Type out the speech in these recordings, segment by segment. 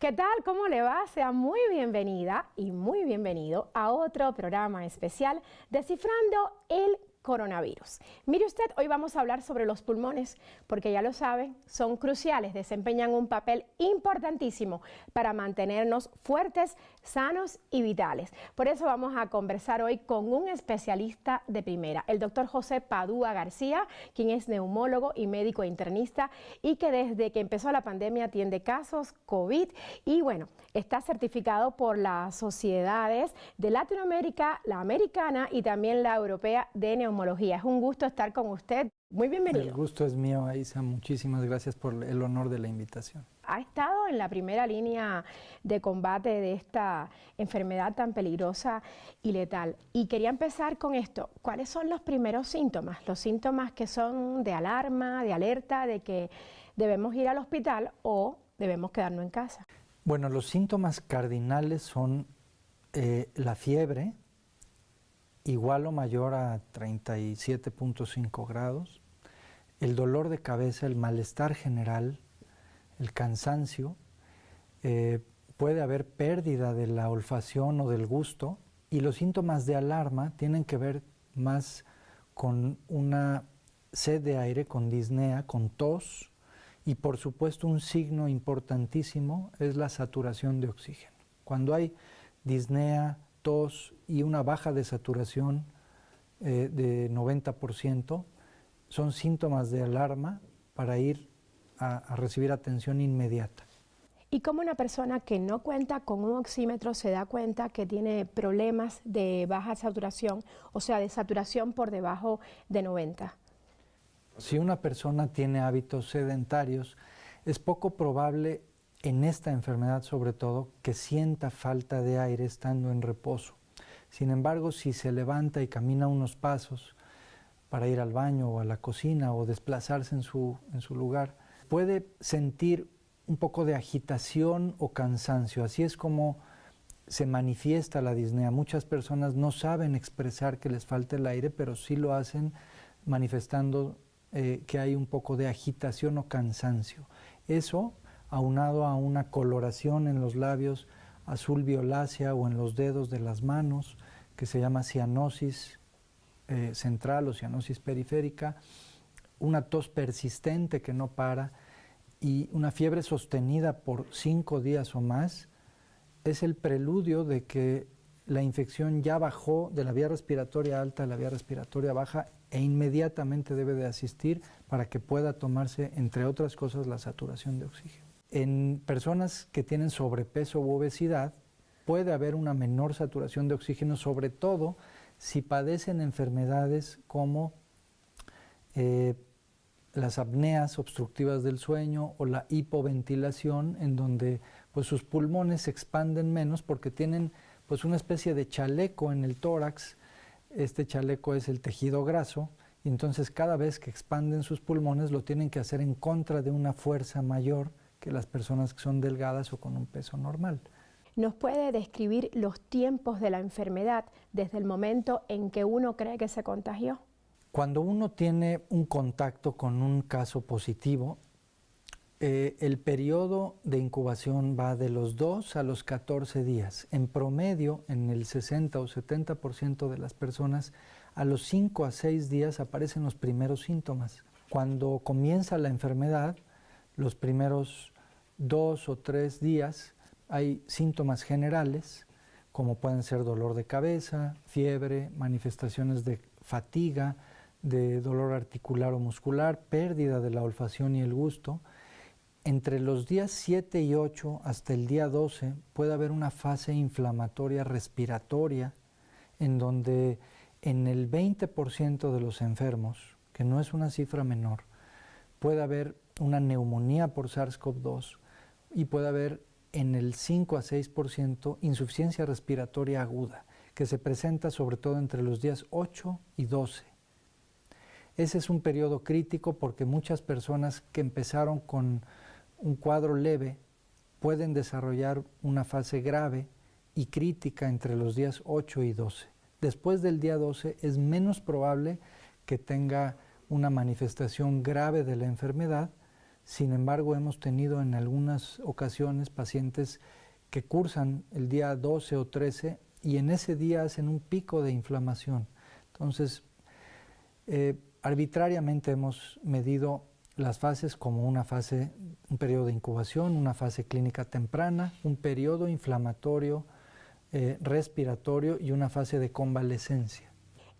¿Qué tal? ¿Cómo le va? Sea muy bienvenida y muy bienvenido a otro programa especial Descifrando el Coronavirus. Mire usted, hoy vamos a hablar sobre los pulmones, porque ya lo saben, son cruciales, desempeñan un papel importantísimo para mantenernos fuertes, sanos y vitales. Por eso vamos a conversar hoy con un especialista de primera, el doctor José Padua García, quien es neumólogo y médico internista y que desde que empezó la pandemia atiende casos COVID y bueno, está certificado por las sociedades de Latinoamérica, la americana y también la europea de neumología. Es un gusto estar con usted. Muy bienvenido. El gusto es mío, Aisa. Muchísimas gracias por el honor de la invitación. Ha estado en la primera línea de combate de esta enfermedad tan peligrosa y letal. Y quería empezar con esto. ¿Cuáles son los primeros síntomas? Los síntomas que son de alarma, de alerta, de que debemos ir al hospital o debemos quedarnos en casa. Bueno, los síntomas cardinales son la fiebre, igual o mayor a 37.5 grados, el dolor de cabeza, el malestar general, el cansancio, puede haber pérdida de la olfacción o del gusto, y los síntomas de alarma tienen que ver más con una sed de aire, con disnea, con tos, y por supuesto un signo importantísimo es la saturación de oxígeno. Cuando hay disnea, tos y una baja de saturación de 90%, son síntomas de alarma para ir a recibir atención inmediata. ¿Y cómo una persona que no cuenta con un oxímetro se da cuenta que tiene problemas de baja saturación, o sea, de saturación por debajo de 90? Si una persona tiene hábitos sedentarios, es poco probable en esta enfermedad sobre todo que sienta falta de aire estando en reposo. Sin embargo, si se levanta y camina unos pasos para ir al baño o a la cocina o desplazarse en su lugar, puede sentir un poco de agitación o cansancio. Así es como se manifiesta la disnea. Muchas personas no saben expresar que les falta el aire, pero sí lo hacen manifestando que hay un poco de agitación o cansancio. Eso, aunado a una coloración en los labios azul violácea o en los dedos de las manos, que se llama cianosis central o cianosis periférica, una tos persistente que no para y una fiebre sostenida por 5 días o más, es el preludio de que la infección ya bajó de la vía respiratoria alta a la vía respiratoria baja e inmediatamente debe de asistir para que pueda tomarse, entre otras cosas, la saturación de oxígeno. En personas que tienen sobrepeso u obesidad, puede haber una menor saturación de oxígeno, sobre todo si padecen enfermedades como las apneas obstructivas del sueño o la hipoventilación, en donde pues, sus pulmones se expanden menos porque tienen pues, una especie de chaleco en el tórax. Este chaleco es el tejido graso, y entonces cada vez que expanden sus pulmones lo tienen que hacer en contra de una fuerza mayor que las personas que son delgadas o con un peso normal. ¿Nos puede describir los tiempos de la enfermedad desde el momento en que uno cree que se contagió? Cuando uno tiene un contacto con un caso positivo, el periodo de incubación va de los 2 a los 14 días. En promedio, en el 60 o 70% de las personas, a los 5 a 6 días aparecen los primeros síntomas. Cuando comienza la enfermedad, los primeros 2 o 3 días hay síntomas generales, como pueden ser dolor de cabeza, fiebre, manifestaciones de fatiga, de dolor articular o muscular, pérdida de la olfacción y el gusto. Entre los días 7 y 8 hasta el día 12 puede haber una fase inflamatoria respiratoria en donde en el 20% de los enfermos, que no es una cifra menor, puede haber una neumonía por SARS-CoV-2 y puede haber en el 5 a 6% insuficiencia respiratoria aguda, que se presenta sobre todo entre los días 8 y 12. Ese es un periodo crítico porque muchas personas que empezaron con un cuadro leve pueden desarrollar una fase grave y crítica entre los días 8 y 12. Después del día 12 es menos probable que tenga una manifestación grave de la enfermedad, Sin embargo, hemos tenido en algunas ocasiones pacientes que cursan el día 12 o 13 y en ese día hacen un pico de inflamación. Entonces, arbitrariamente hemos medido las fases como una fase, un periodo de incubación, una fase clínica temprana, un periodo inflamatorio, respiratorio y una fase de convalescencia.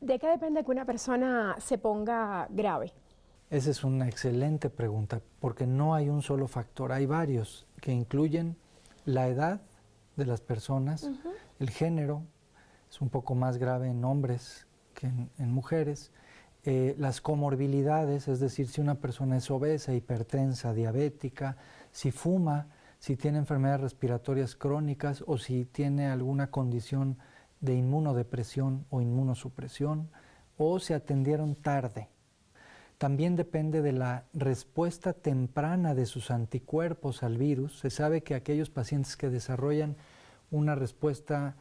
¿De qué depende que una persona se ponga grave? Esa es una excelente pregunta, porque no hay un solo factor, hay varios que incluyen la edad de las personas, el género, es un poco más grave en hombres que en mujeres, las comorbilidades, es decir, si una persona es obesa, hipertensa, diabética, si fuma, si tiene enfermedades respiratorias crónicas o si tiene alguna condición de inmunodepresión o inmunosupresión, o se atendieron tarde. También depende de la respuesta temprana de sus anticuerpos al virus. Se sabe que aquellos pacientes que desarrollan una respuesta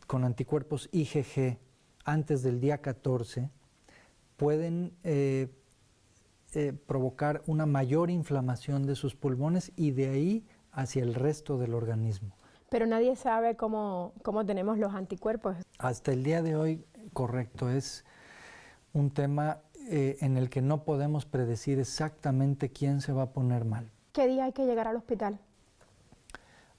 con anticuerpos IgG antes del día 14 pueden provocar una mayor inflamación de sus pulmones y de ahí hacia el resto del organismo. Pero nadie sabe cómo tenemos los anticuerpos. Hasta el día de hoy, correcto, es un tema en el que no podemos predecir exactamente quién se va a poner mal. ¿Qué día hay que llegar al hospital?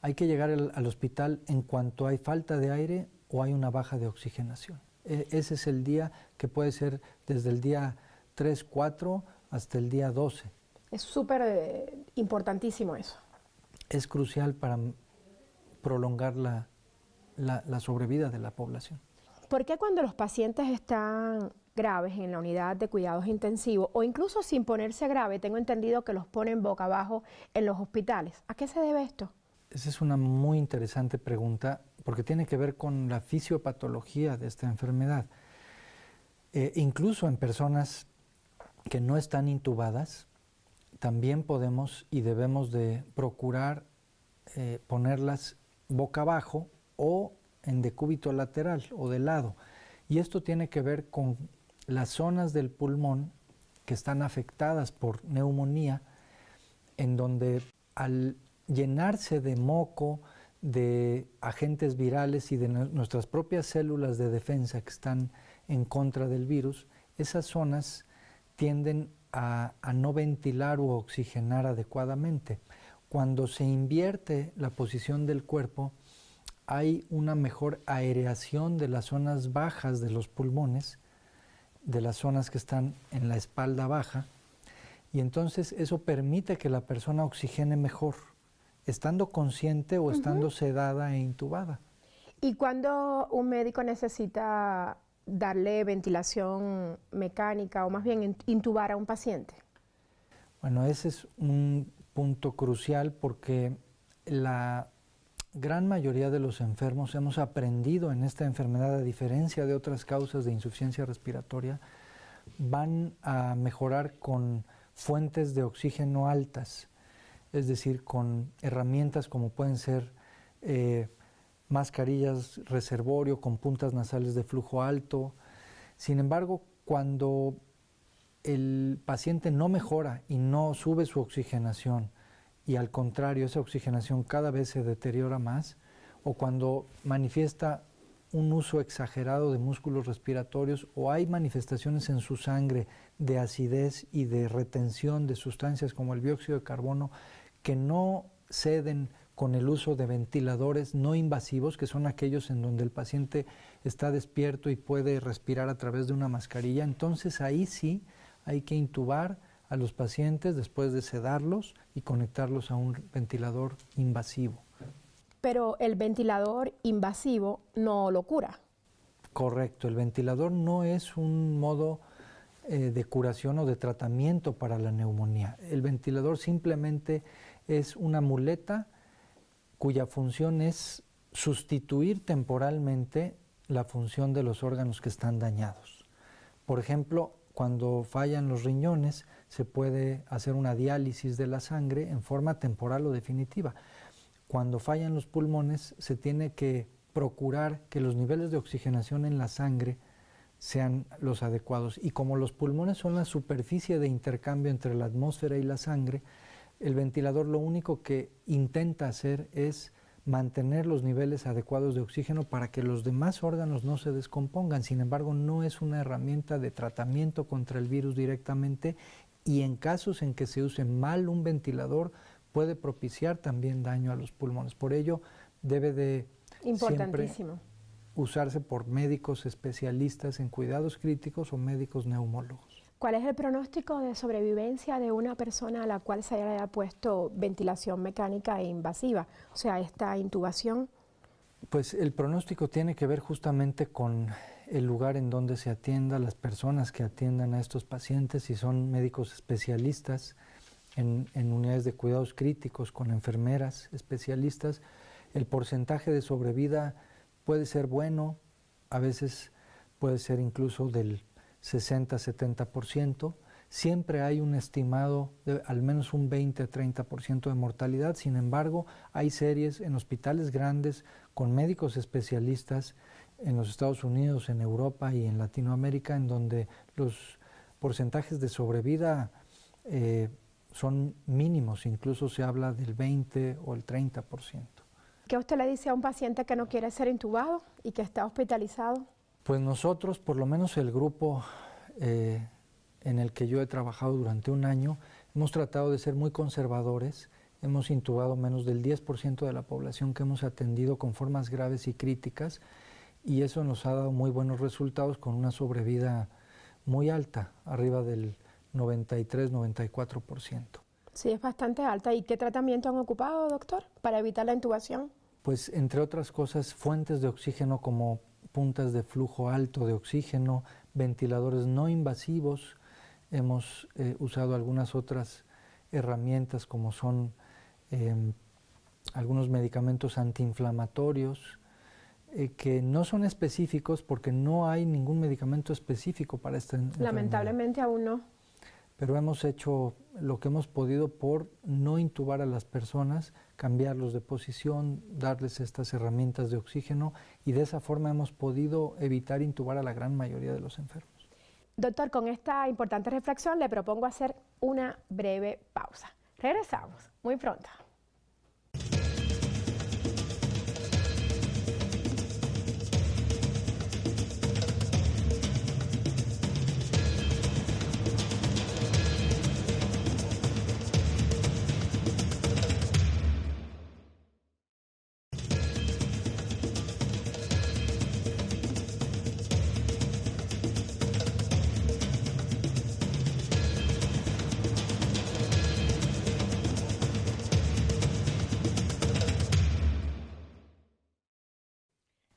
Hay que llegar al hospital en cuanto hay falta de aire o hay una baja de oxigenación. Ese es el día que puede ser desde el día 3, 4 hasta el día 12. Es súper importantísimo eso. Es crucial para prolongar la sobrevida de la población. ¿Por qué cuando los pacientes están graves en la unidad de cuidados intensivos o incluso sin ponerse grave, tengo entendido que los ponen boca abajo en los hospitales? ¿A qué se debe esto? Esa es una muy interesante pregunta porque tiene que ver con la fisiopatología de esta enfermedad. Incluso en personas que no están intubadas, también podemos y debemos de procurar ponerlas boca abajo o en decúbito lateral o de lado. Y esto tiene que ver con las zonas del pulmón que están afectadas por neumonía, en donde al llenarse de moco, de agentes virales y de nuestras propias células de defensa que están en contra del virus, esas zonas tienden a no ventilar u oxigenar adecuadamente. Cuando se invierte la posición del cuerpo, hay una mejor aereación de las zonas bajas de los pulmones, de las zonas que están en la espalda baja, y entonces eso permite que la persona oxigene mejor, estando consciente o estando sedada e intubada. ¿Y cuándo un médico necesita darle ventilación mecánica o más bien intubar a un paciente? Bueno, ese es un punto crucial porque la gran mayoría de los enfermos hemos aprendido en esta enfermedad, a diferencia de otras causas de insuficiencia respiratoria, van a mejorar con fuentes de oxígeno altas, es decir, con herramientas como pueden ser mascarillas reservorio con puntas nasales de flujo alto. Sin embargo, cuando el paciente no mejora y no sube su oxigenación, y al contrario, esa oxigenación cada vez se deteriora más, o cuando manifiesta un uso exagerado de músculos respiratorios, o hay manifestaciones en su sangre de acidez y de retención de sustancias como el dióxido de carbono, que no ceden con el uso de ventiladores no invasivos, que son aquellos en donde el paciente está despierto y puede respirar a través de una mascarilla, entonces ahí sí hay que intubar a los pacientes después de sedarlos y conectarlos a un ventilador invasivo. Pero el ventilador invasivo no lo cura. Correcto, el ventilador no es un modo de curación o de tratamiento para la neumonía. El ventilador simplemente es una muleta cuya función es sustituir temporalmente la función de los órganos que están dañados. Por ejemplo, cuando fallan los riñones, se puede hacer una diálisis de la sangre en forma temporal o definitiva. Cuando fallan los pulmones, se tiene que procurar que los niveles de oxigenación en la sangre sean los adecuados. Y como los pulmones son la superficie de intercambio entre la atmósfera y la sangre, El ventilador lo único que intenta hacer es mantener los niveles adecuados de oxígeno para que los demás órganos no se descompongan. Sin embargo, no es una herramienta de tratamiento contra el virus directamente, y en casos en que se use mal un ventilador puede propiciar también daño a los pulmones. Por ello, debe de siempre usarse por médicos especialistas en cuidados críticos o médicos neumólogos. ¿Cuál es el pronóstico de sobrevivencia de una persona a la cual se haya puesto ventilación mecánica e invasiva? O sea, esta intubación. Pues el pronóstico tiene que ver justamente con el lugar en donde se atienda, las personas que atiendan a estos pacientes, si son médicos especialistas en unidades de cuidados críticos, con enfermeras especialistas. El porcentaje de sobrevida puede ser bueno, a veces puede ser incluso del 60-70%. Siempre hay un estimado de al menos un 20-30% de mortalidad. Sin embargo, hay series en hospitales grandes con médicos especialistas en los Estados Unidos, en Europa y en Latinoamérica, en donde los porcentajes de sobrevida son mínimos, incluso se habla del 20 o el 30%. ¿Qué usted le dice a un paciente que no quiere ser intubado y que está hospitalizado? Pues nosotros, por lo menos el grupo en el que yo he trabajado durante un año, hemos tratado de ser muy conservadores. Hemos intubado menos del 10% de la población que hemos atendido con formas graves y críticas, y eso nos ha dado muy buenos resultados con una sobrevida muy alta, arriba del 93-94%. Sí, es bastante alta. ¿Y qué tratamiento han ocupado, doctor, para evitar la intubación? Pues, entre otras cosas, fuentes de oxígeno como puntas de flujo alto de oxígeno, ventiladores no invasivos. Hemos usado algunas otras herramientas como son algunos medicamentos antiinflamatorios que no son específicos porque no hay ningún medicamento específico para esta enfermedad. Lamentablemente aún no. Pero hemos hecho lo que hemos podido por no intubar a las personas, cambiarlos de posición, darles estas herramientas de oxígeno, y de esa forma hemos podido evitar intubar a la gran mayoría de los enfermos. Doctor, con esta importante reflexión le propongo hacer una breve pausa. Regresamos muy pronto.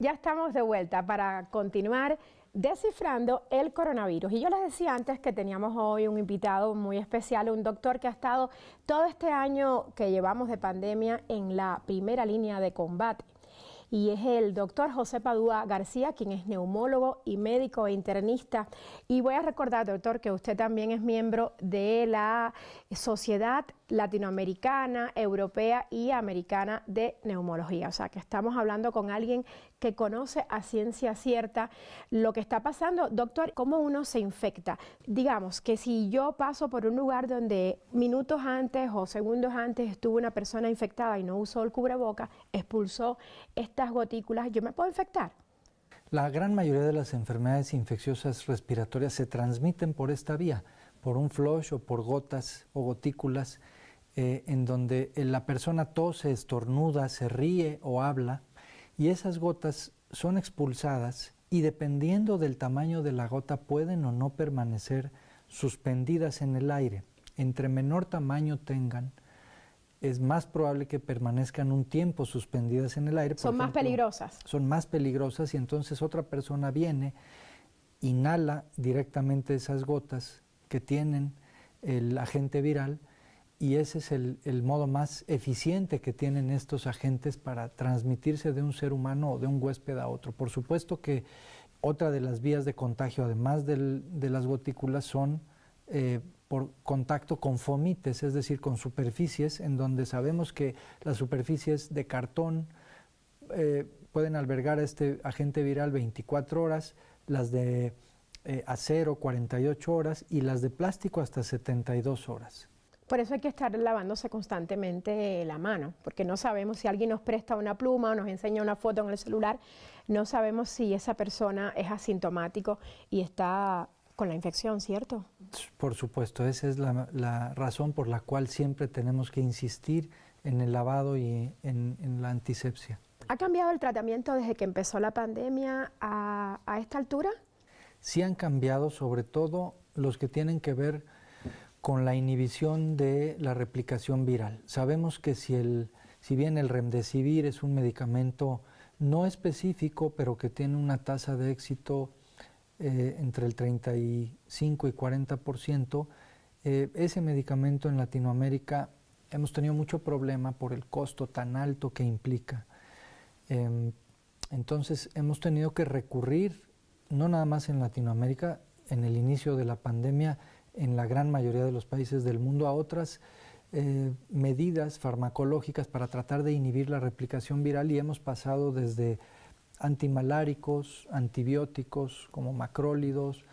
Ya estamos de vuelta para continuar descifrando el coronavirus. Y yo les decía antes que teníamos hoy un invitado muy especial, un doctor que ha estado todo este año que llevamos de pandemia en la primera línea de combate. Y es el doctor José Padua García, quien es neumólogo y médico e internista. Y voy a recordar, doctor, que usted también es miembro de la Sociedad Latinoamericana, Europea y Americana de Neumología. O sea, que estamos hablando con alguien que conoce a ciencia cierta lo que está pasando. Doctor, ¿cómo uno se infecta? Digamos que si yo paso por un lugar donde minutos antes o segundos antes estuvo una persona infectada y no usó el cubreboca, expulsó estas gotículas, ¿yo me puedo infectar? La gran mayoría de las enfermedades infecciosas respiratorias se transmiten por esta vía, por un flush o por gotas o gotículas en donde la persona tose, estornuda, se ríe o habla, y esas gotas son expulsadas y dependiendo del tamaño de la gota pueden o no permanecer suspendidas en el aire. Entre menor tamaño tengan, es más probable que permanezcan un tiempo suspendidas en el aire. Son más peligrosas. Son más peligrosas, y entonces otra persona viene, inhala directamente esas gotas que tienen el agente viral, y ese es el modo más eficiente que tienen estos agentes para transmitirse de un ser humano o de un huésped a otro. Por supuesto que otra de las vías de contagio, además de las gotículas, son por contacto con fomites, es decir, con superficies en donde sabemos que las superficies de cartón pueden albergar a este agente viral 24 horas, las de acero 48 horas y las de plástico hasta 72 horas. Por eso hay que estar lavándose constantemente la mano, porque no sabemos si alguien nos presta una pluma o nos enseña una foto en el celular, no sabemos si esa persona es asintomático y está con la infección, ¿cierto? Por supuesto, esa es la razón por la cual siempre tenemos que insistir en el lavado y en la antisepsia. ¿Ha cambiado el tratamiento desde que empezó la pandemia a esta altura? Sí han cambiado, sobre todo los que tienen que ver con la inhibición de la replicación viral. Sabemos que si bien el Remdesivir es un medicamento no específico, pero que tiene una tasa de éxito entre el 35 y 40%, ese medicamento en Latinoamérica hemos tenido mucho problema por el costo tan alto que implica. Entonces hemos tenido que recurrir, no nada más en Latinoamérica, en el inicio de la pandemia, en la gran mayoría de los países del mundo, a otras medidas farmacológicas para tratar de inhibir la replicación viral, y hemos pasado desde antimaláricos, antibióticos como macrólidos,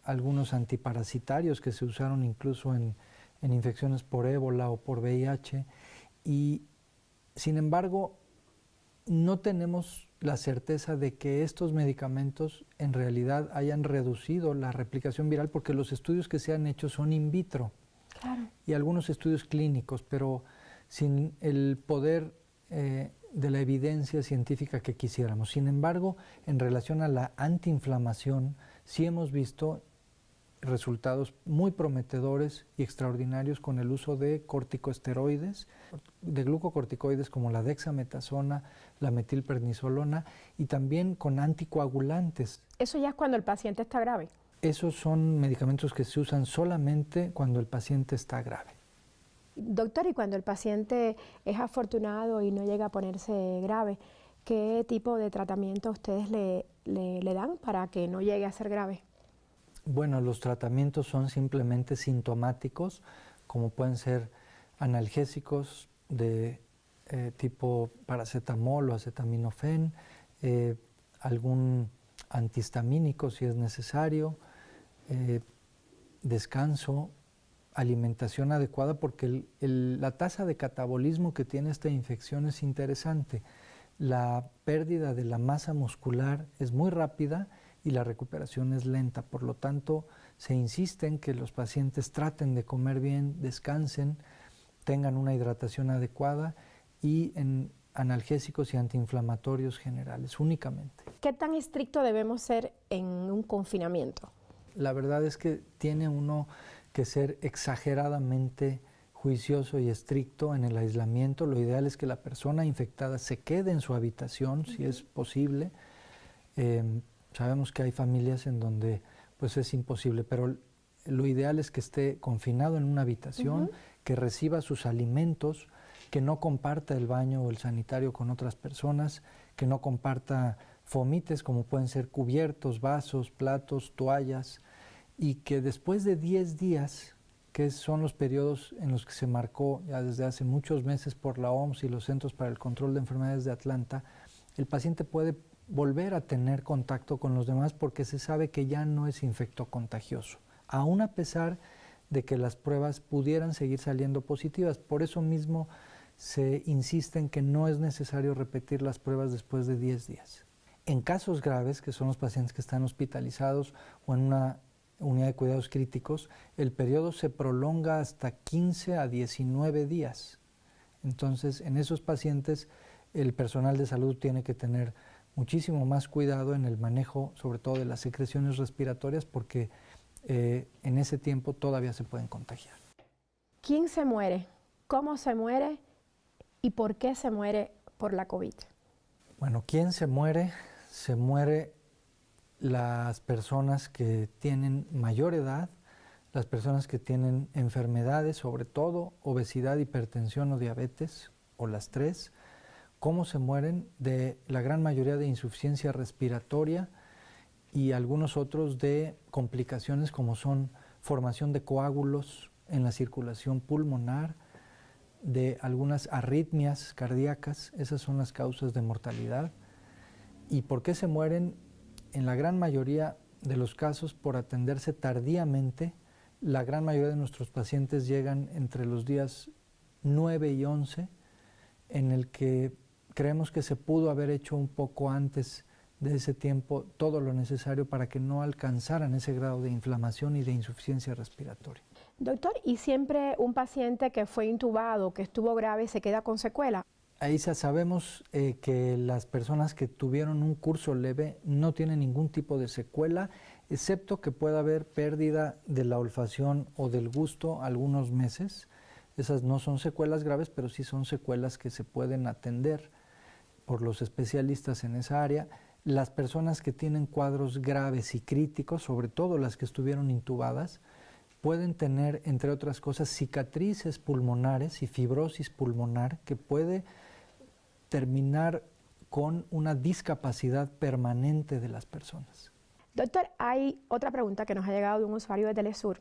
algunos antiparasitarios que se usaron incluso en infecciones por ébola o por VIH, y sin embargo no tenemos la certeza de que estos medicamentos en realidad hayan reducido la replicación viral, porque los estudios que se han hecho son in vitro. Claro. Y algunos estudios clínicos, pero sin el poder de la evidencia científica que quisiéramos. Sin embargo, en relación a la antiinflamación, sí hemos visto resultados muy prometedores y extraordinarios con el uso de corticosteroides, de glucocorticoides como la dexametasona, la metilprednisolona, y también con anticoagulantes. Eso ya es cuando el paciente está grave. Esos son medicamentos que se usan solamente cuando el paciente está grave. Doctor, y cuando el paciente es afortunado y no llega a ponerse grave, ¿qué tipo de tratamiento ustedes le dan para que no llegue a ser grave? Bueno, los tratamientos son simplemente sintomáticos, como pueden ser analgésicos de tipo paracetamol o acetaminofén, algún antihistamínico si es necesario, descanso, alimentación adecuada, porque la tasa de catabolismo que tiene esta infección es interesante. La pérdida de la masa muscular es muy rápida y la recuperación es lenta. Por lo tanto, se insiste en que los pacientes traten de comer bien, descansen, tengan una hidratación adecuada y en analgésicos y antiinflamatorios generales únicamente. ¿Qué tan estricto debemos ser en un confinamiento? La verdad es que tiene uno que ser exageradamente juicioso y estricto en el aislamiento. Lo ideal es que la persona infectada se quede en su habitación, si es posible. Sabemos que hay familias en donde pues es imposible, pero lo ideal es que esté confinado en una habitación, que reciba sus alimentos, que no comparta el baño o el sanitario con otras personas, que no comparta fomites como pueden ser cubiertos, vasos, platos, toallas, y que después de 10 días, que son los periodos en los que se marcó ya desde hace muchos meses por la OMS y los Centros para el Control de Enfermedades de Atlanta, el paciente puede volver a tener contacto con los demás porque se sabe que ya no es infectocontagioso, aún a pesar de que las pruebas pudieran seguir saliendo positivas. Por eso mismo se insiste en que no es necesario repetir las pruebas después de 10 días. En casos graves, que son los pacientes que están hospitalizados o en una unidad de cuidados críticos, el periodo se prolonga hasta 15 a 19 días. Entonces, en esos pacientes, el personal de salud tiene que tener muchísimo más cuidado en el manejo, sobre todo de las secreciones respiratorias, porque en ese tiempo todavía se pueden contagiar. ¿Quién se muere? ¿Cómo se muere? ¿Y por qué se muere por la COVID? Bueno, ¿quién se muere? Se muere las personas que tienen mayor edad, las personas que tienen enfermedades, sobre todo obesidad, hipertensión o diabetes, o las tres. ¿Cómo se mueren? De la gran mayoría de insuficiencia respiratoria y algunos otros de complicaciones como son formación de coágulos en la circulación pulmonar, de algunas arritmias cardíacas. Esas son las causas de mortalidad. ¿Y por qué se mueren? En la gran mayoría de los casos por atenderse tardíamente La gran mayoría de nuestros pacientes llegan entre los días 9 y 11, en el que creemos que se pudo haber hecho un poco antes de ese tiempo todo lo necesario para que no alcanzaran ese grado de inflamación y de insuficiencia respiratoria. Doctor, ¿y siempre un paciente que fue intubado, que estuvo grave, se queda con secuela? Ahí sabemos que las personas que tuvieron un curso leve no tienen ningún tipo de secuela, excepto que pueda haber pérdida de la olfacción o del gusto algunos meses. Esas no son secuelas graves, pero sí son secuelas que se pueden atender por los especialistas en esa área. Las personas que tienen cuadros graves y críticos, sobre todo las que estuvieron intubadas, pueden tener, entre otras cosas, cicatrices pulmonares y fibrosis pulmonar que puede terminar con una discapacidad permanente de las personas. Doctor, hay otra pregunta que nos ha llegado de un usuario de Telesur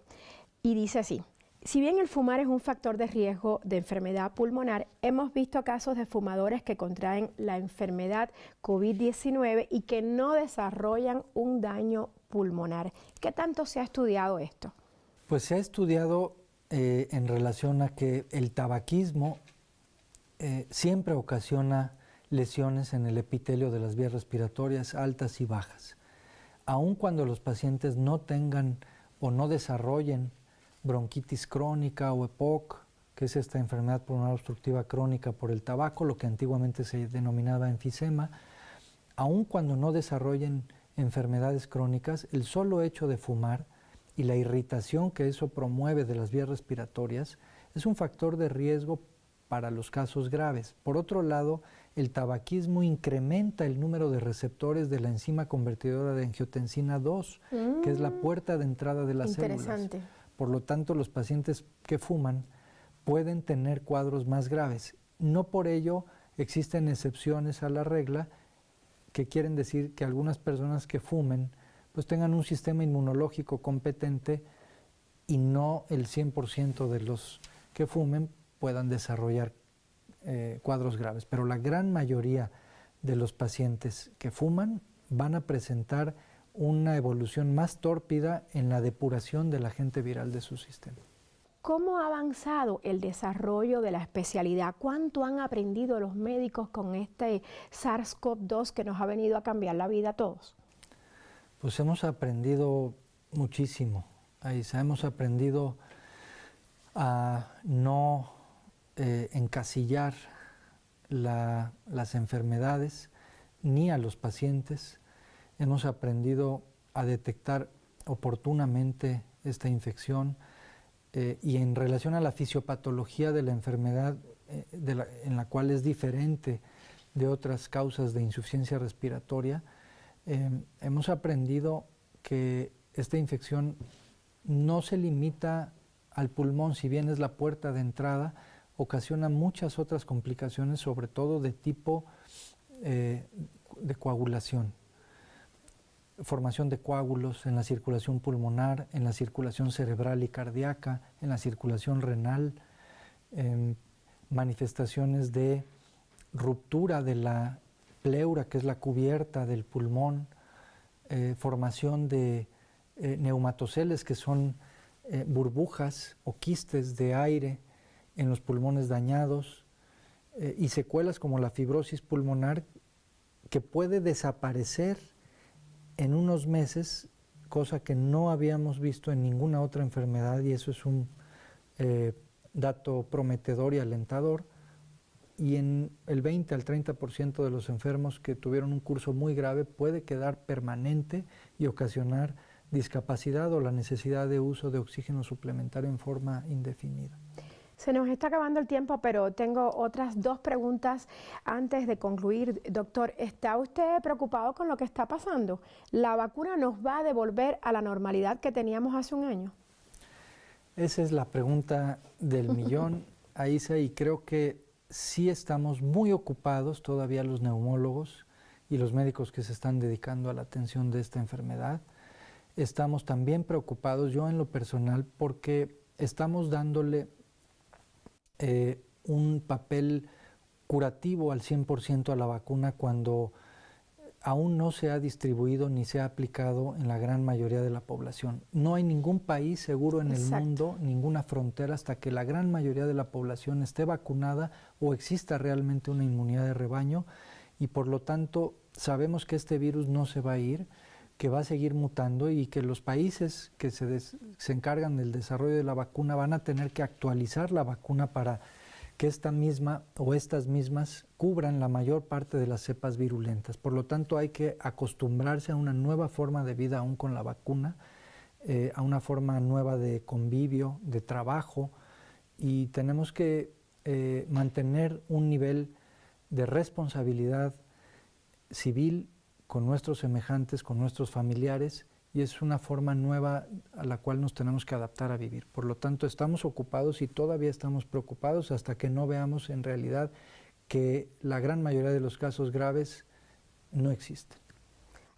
y dice así: si bien el fumar es un factor de riesgo de enfermedad pulmonar, hemos visto casos de fumadores que contraen la enfermedad COVID-19 y que no desarrollan un daño pulmonar. ¿Qué tanto se ha estudiado esto? Pues se ha estudiado en relación a que el tabaquismo siempre ocasiona lesiones en el epitelio de las vías respiratorias altas y bajas. Aun cuando los pacientes no tengan o no desarrollen bronquitis crónica o EPOC, que es esta enfermedad pulmonar obstructiva crónica por el tabaco, lo que antiguamente se denominaba enfisema, aun cuando no desarrollen enfermedades crónicas, el solo hecho de fumar y la irritación que eso promueve de las vías respiratorias es un factor de riesgo para los casos graves. Por otro lado, el tabaquismo incrementa el número de receptores de la enzima convertidora de angiotensina 2, que es la puerta de entrada de las células. Por lo tanto, los pacientes que fuman pueden tener cuadros más graves. No por ello existen excepciones a la regla, que quieren decir que algunas personas que fumen pues tengan un sistema inmunológico competente y no el 100% de los que fumen puedan desarrollar cuadros graves. Pero la gran mayoría de los pacientes que fuman van a presentar una evolución más tórpida en la depuración del agente viral de su sistema. ¿Cómo ha avanzado el desarrollo de la especialidad? ¿Cuánto han aprendido los médicos con este SARS-CoV-2 que nos ha venido a cambiar la vida a todos? Pues hemos aprendido muchísimo, Aisa. Hemos aprendido a no encasillar las enfermedades ni a los pacientes. Hemos aprendido a detectar oportunamente esta infección y en relación a la fisiopatología de la enfermedad, en la cual es diferente de otras causas de insuficiencia respiratoria, hemos aprendido que esta infección no se limita al pulmón, si bien es la puerta de entrada, ocasiona muchas otras complicaciones, sobre todo de tipo de coagulación. Formación de coágulos en la circulación pulmonar, en la circulación cerebral y cardíaca, en la circulación renal, manifestaciones de ruptura de la pleura, que es la cubierta del pulmón, formación de neumatoceles, que son burbujas o quistes de aire en los pulmones dañados, y secuelas como la fibrosis pulmonar, que puede desaparecer en unos meses, cosa que no habíamos visto en ninguna otra enfermedad, y eso es un dato prometedor y alentador. Y en el 20 al 30% de los enfermos que tuvieron un curso muy grave puede quedar permanente y ocasionar discapacidad o la necesidad de uso de oxígeno suplementario en forma indefinida. Se nos está acabando el tiempo, pero tengo otras dos preguntas antes de concluir. Doctor, ¿está usted preocupado con lo que está pasando? ¿La vacuna nos va a devolver a la normalidad que teníamos hace un año? Esa es la pregunta del millón, Aisa, y creo que sí estamos muy ocupados todavía los neumólogos y los médicos que se están dedicando a la atención de esta enfermedad. Estamos también preocupados, yo en lo personal, porque estamos dándole un papel curativo al 100% a la vacuna cuando aún no se ha distribuido ni se ha aplicado en la gran mayoría de la población. No hay ningún país seguro en el mundo, ninguna frontera, hasta que la gran mayoría de la población esté vacunada o exista realmente una inmunidad de rebaño, y por lo tanto sabemos que este virus no se va a ir, que va a seguir mutando y que los países que se encargan del desarrollo de la vacuna van a tener que actualizar la vacuna para que esta misma o estas mismas cubran la mayor parte de las cepas virulentas. Por lo tanto, hay que acostumbrarse a una nueva forma de vida aún con la vacuna, a una forma nueva de convivio, de trabajo, y tenemos que mantener un nivel de responsabilidad civil con nuestros semejantes, con nuestros familiares, y es una forma nueva a la cual nos tenemos que adaptar a vivir. Por lo tanto, estamos ocupados y todavía estamos preocupados hasta que no veamos en realidad que la gran mayoría de los casos graves no existen.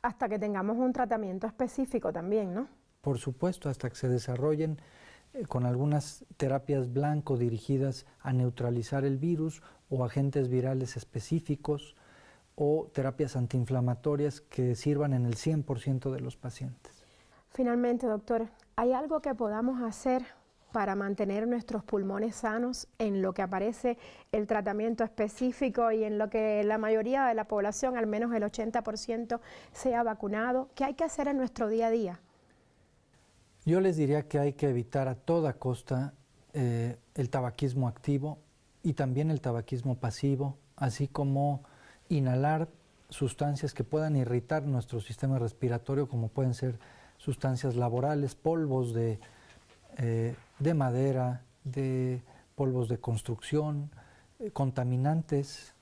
Hasta que tengamos un tratamiento específico también, ¿no? Por supuesto, hasta que se desarrollen con algunas terapias blanco dirigidas a neutralizar el virus o agentes virales específicos o terapias antiinflamatorias que sirvan en el 100% de los pacientes. Finalmente, doctor, ¿hay algo que podamos hacer para mantener nuestros pulmones sanos en lo que aparece el tratamiento específico y en lo que la mayoría de la población, al menos el 80%, sea vacunado? ¿Qué hay que hacer en nuestro día a día? Yo les diría que hay que evitar a toda costa el tabaquismo activo y también el tabaquismo pasivo, así como inhalar sustancias que puedan irritar nuestro sistema respiratorio, como pueden ser sustancias laborales, polvos de madera, de polvos de construcción, contaminantes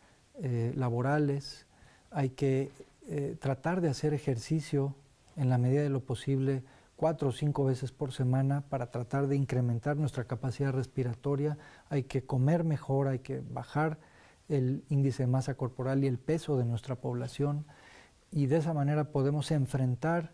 laborales. Hay que tratar de hacer ejercicio en la medida de lo posible 4 o 5 veces por semana para tratar de incrementar nuestra capacidad respiratoria. Hay que comer mejor, hay que bajar el índice de masa corporal y el peso de nuestra población, y de esa manera podemos enfrentar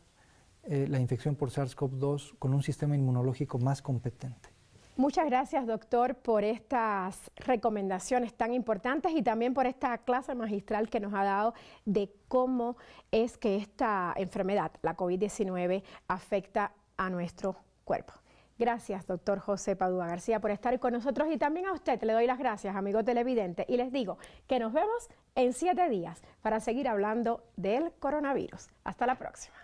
la infección por SARS-CoV-2 con un sistema inmunológico más competente. Muchas gracias, doctor, por estas recomendaciones tan importantes y también por esta clase magistral que nos ha dado de cómo es que esta enfermedad, la COVID-19, afecta a nuestro cuerpo. Gracias, doctor José Padua García, por estar con nosotros, y también a usted le doy las gracias, amigo televidente, y les digo que nos vemos en 7 días para seguir hablando del coronavirus. Hasta la próxima.